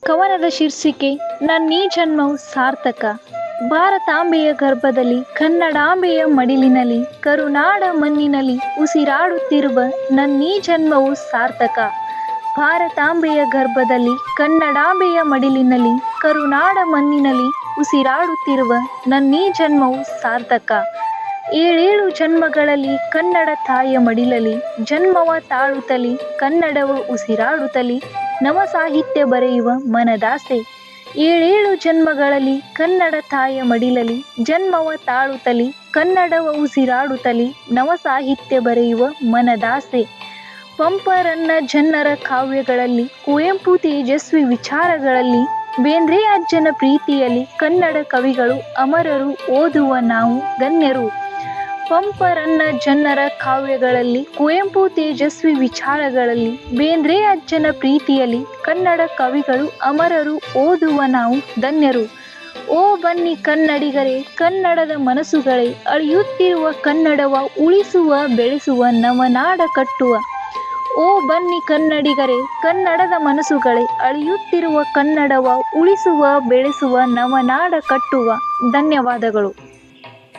ಕವನದ ಶೀರ್ಷಿಕೆ ನನ್ನೀ ಜನ್ಮವು ಸಾರ್ಥಕ. ಭಾರತಾಂಬೆಯ ಗರ್ಭದಲ್ಲಿ, ಕನ್ನಡಾಂಬೆಯ ಮಡಿಲಿನಲ್ಲಿ, ಕರುನಾಡ ಮಣ್ಣಿನಲ್ಲಿ ಉಸಿರಾಡುತ್ತಿರುವ ನನ್ನೀ ಜನ್ಮವು ಸಾರ್ಥಕ. ಭಾರತಾಂಬೆಯ ಗರ್ಭದಲ್ಲಿ, ಕನ್ನಡಾಂಬೆಯ ಮಡಿಲಿನಲ್ಲಿ, ಕರುನಾಡ ಮಣ್ಣಿನಲ್ಲಿ ಉಸಿರಾಡುತ್ತಿರುವ ನನ್ನೀ ಜನ್ಮವು ಸಾರ್ಥಕ. ಏಳೇಳು ಜನ್ಮಗಳಲ್ಲಿ ಕನ್ನಡ ತಾಯಿಯ ಮಡಿಲಲ್ಲಿ ಜನ್ಮವ ತಾಳುತ್ತಲಿ, ಕನ್ನಡವ ಉಸಿರಾಡುತ್ತಲಿ, ನವ ಸಾಹಿತ್ಯ ಬರೆಯುವ ಮನದಾಸೆ. ಏಳೇಳು ಜನ್ಮಗಳಲ್ಲಿ ಕನ್ನಡ ತಾಯಿಯ ಮಡಿಲಲ್ಲಿ ಜನ್ಮವ ತಾಳುತ್ತಲಿ, ಕನ್ನಡವ ಉಸಿರಾಡುತ್ತಲಿ, ನವ ಸಾಹಿತ್ಯ ಬರೆಯುವ ಮನದಾಸೆ. ಪಂಪರನ್ನ ಜನರ ಕಾವ್ಯಗಳಲ್ಲಿ, ಕುವೆಂಪು ತೇಜಸ್ವಿ ವಿಚಾರಗಳಲ್ಲಿ, ಬೇಂದ್ರೆ ಅಜ್ಜನ ಪ್ರೀತಿಯಲ್ಲಿ ಕನ್ನಡ ಕವಿಗಳು ಅಮರರು, ಓದುವ ನಾವು ಧನ್ಯರು. ಪಂಪರನ್ನ ಜನರ ಕಾವ್ಯಗಳಲ್ಲಿ, ಕುವೆಂಪು ತೇಜಸ್ವಿ ವಿಚಾರಗಳಲ್ಲಿ, ಬೇಂದ್ರೆ ಅಜ್ಜನ ಪ್ರೀತಿಯಲ್ಲಿ ಕನ್ನಡ ಕವಿಗಳು ಅಮರರು, ಓದುವ ನಾವು ಧನ್ಯರು. ಓ ಬನ್ನಿ ಕನ್ನಡಿಗರೇ, ಕನ್ನಡದ ಮನಸ್ಸುಗಳೇ, ಅಳಿಯುತ್ತಿರುವ ಕನ್ನಡವ ಉಳಿಸುವ, ಬೆಳೆಸುವ, ನವನಾಡ ಕಟ್ಟುವ. ಓ ಬನ್ನಿ ಕನ್ನಡಿಗರೇ, ಕನ್ನಡದ ಮನಸ್ಸುಗಳೇ, ಅಳಿಯುತ್ತಿರುವ ಕನ್ನಡವ ಉಳಿಸುವ, ಬೆಳೆಸುವ, ನವನಾಡ ಕಟ್ಟುವ. ಧನ್ಯವಾದಗಳು.